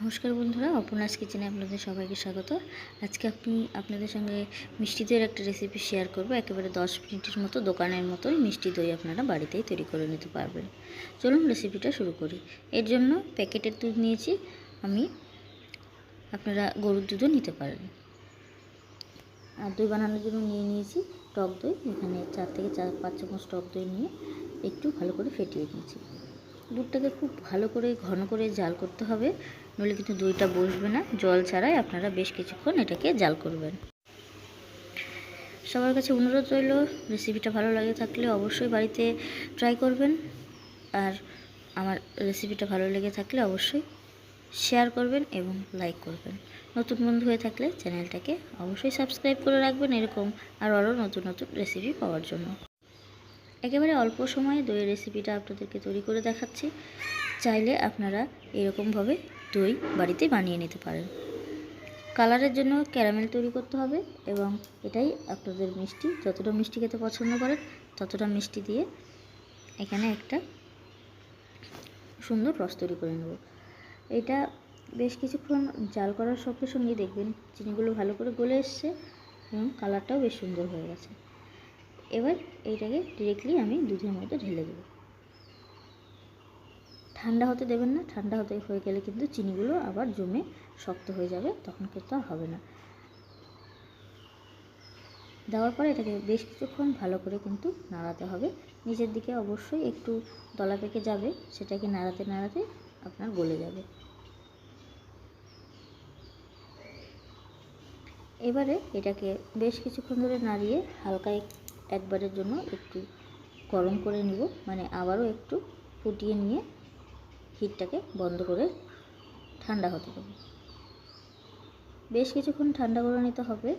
নমস্কার বন্ধুরা, অপর্ণাস কিচেনে আপনাদের সবাইকে স্বাগত। আজকে আপনাদের সঙ্গে মিষ্টি দইয়ের একটা রেসিপি শেয়ার করব। একেবারে 10 মিনিটের মতো দোকানের মতোই মিষ্টি দই আপনারা বাড়িতেই তৈরি করে নিতে পারবেন। চলুন রেসিপিটা শুরু করি। এর জন্য প্যাকেটের দুধ নিয়েছি আমি, আপনারা গরুর দুধও নিতে পারেন। আর দই বানানোর জন্য নিয়েছি টক দই। এখানে 4 থেকে 5 চামচ টক দই নিয়ে একটু ভালো করে ফেটিয়ে নিয়েছি। দুধটাকে খুব ভালো করে ঘন করে জাল করতে হবে, নইলে কিন্তু দইটা বসবে না। জল ছাড়াই আপনারা বেশ কিছুক্ষণ এটাকে জাল করবেন। সবার কাছে অনুরোধ রইল, রেসিপিটা ভালো লাগে থাকলে অবশ্যই বাড়িতে ট্রাই করবেন। আর আমার রেসিপিটা ভালো লেগে থাকলে অবশ্যই শেয়ার করবেন এবং লাইক করবেন। নতুন বন্ধু হয়ে থাকলে চ্যানেলটাকে অবশ্যই সাবস্ক্রাইব করে রাখবেন এরকম আরও নতুন নতুন রেসিপি পাওয়ার জন্য। একেবারে অল্প সময়ে দইয়ের রেসিপিটা আপনাদেরকে তৈরি করে দেখাচ্ছি। চাইলে আপনারা এরকমভাবে দই বাড়িতে বানিয়ে নিতে পারেন। কালারের জন্য ক্যারামেল তৈরি করতে হবে এবং এটাই আপনাদের মিষ্টি, যতটা মিষ্টি খেতে পছন্দ করেন ততটা মিষ্টি দিয়ে এখানে একটা সুন্দর রস তৈরি করে নেব। এটা বেশ কিছুক্ষণ জাল করার সঙ্গে সঙ্গেই দেখবেন চিনিগুলো ভালো করে গলে এসছে এবং কালারটাও বেশ সুন্দর হয়ে গেছে। এবার এইটাকে ডিরেক্টলি আমি দুধের মধ্যে ঢেলে দেবো। ঠান্ডা হতে দেবেন না, ঠান্ডা হয়ে গেলে কিন্তু চিনিগুলো আবার জমে শক্ত হয়ে যাবে, তখন কিন্তু আর হবে না। দেওয়ার পরে এটাকে বেশ কিছুক্ষণ ভালো করে কিন্তু নাড়াতে হবে। নিচের দিকে অবশ্যই একটু দলা পেকে যাবে, সেটাকে নাড়াতে নাড়াতে আপনার গলে যাবে। এবারে এটাকে বেশ কিছুক্ষণ ধরে নাড়িয়ে হালকা একবারের জন্য একটু গরম করে নিব, মানে আবারও একটু ফুটিয়ে নিয়ে হিটটাকে বন্ধ করে ঠান্ডা হতে দেবো। বেশ কিছুক্ষণ ঠান্ডা করে নিতে হবে,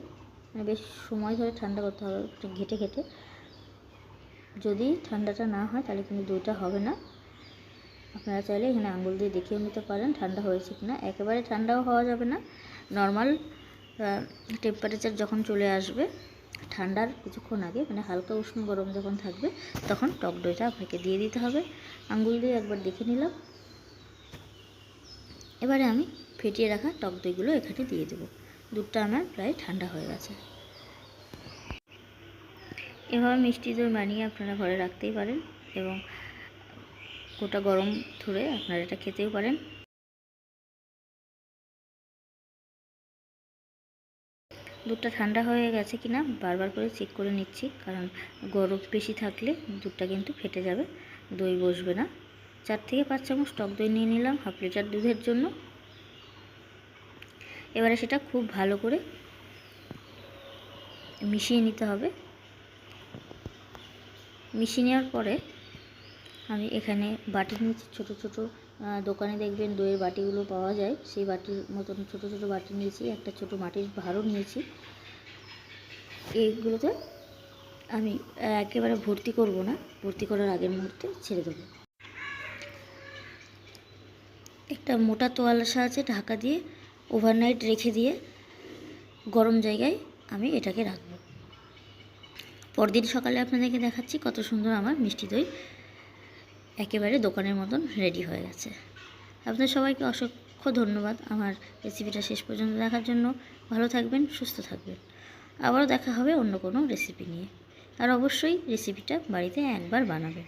মানে বেশ সময় ধরে ঠান্ডা করতে হবে, একটু ঘেটে ঘেটে। যদি ঠান্ডাটা না হয় তাহলে কিন্তু দইটা হবে না। আপনারা চাইলে এখানে আঙুল দিয়ে দেখিয়ে নিতে পারেন ঠান্ডা হয়েছে কিনা। একেবারে ঠান্ডাও হওয়া যাবে না, নর্মাল টেম্পারেচার যখন চলে আসবে ঠান্ডার কিছুক্ষণ আগে, মানে হালকা উষ্ণ গরম যখন থাকবে তখন টক দইটা আপনাকে দিয়ে দিতে হবে। আঙুল দিয়ে একবার দেখে নিলাম। এবারে আমি ফেটিয়ে রাখা টক দইগুলো এখানে দিয়ে দেবো। দুধটা আমার প্রায় ঠান্ডা হয়ে গেছে। এভাবে মিষ্টি দই বানিয়ে আপনারা ঘরে রাখতেই পারেন এবং গোটা গরম ধরে আপনারা এটা খেতেও পারেন। দুধটা ঠান্ডা হয়ে গেছে কিনা বারবার করে চেক করে নিচ্ছি, কারণ গরম বেশি থাকলে দুধটা কিন্তু ফেটে যাবে, দই বসবে না। 4 থেকে 5 চামচ টক দই নিয়ে নিলাম হাফ লিটার দুধের জন্য। এবারে সেটা খুব ভালো করে মিশিয়ে নিতে হবে। মিশিয়ে নেওয়ার পরে আমি এখানে বাটি নিয়েছি, ছোটো ছোটো দোকানে দেখবেন দইয়ের বাটিগুলো পাওয়া যায়, সেই বাটির মতন ছোটো ছোটো বাটি নিয়েছি। একটা ছোটো মাটির ভাঁড়ও নিয়েছি। এইগুলোতে আমি একেবারে ভর্তি করব না, ভর্তি করার আগের মুহূর্তে ছেড়ে দেবো। একটা মোটা তোয়ালের সাহায্যে ঢাকা দিয়ে ওভারনাইট রেখে দিয়ে গরম জায়গায় আমি এটাকে রাখবো। পরদিন সকালে আপনাদেরকে দেখাচ্ছি কত সুন্দর আমার মিষ্টি দই একেবারে দোকানের মতন রেডি হয়ে গেছে। আপনাদের সবাইকে অসংখ্য ধন্যবাদ আমার রেসিপিটা শেষ পর্যন্ত দেখার জন্য। ভালো থাকবেন, সুস্থ থাকবেন। আবারও দেখা হবে অন্য কোনো রেসিপি নিয়ে। আর অবশ্যই রেসিপিটা বাড়িতে একবার বানাবেন।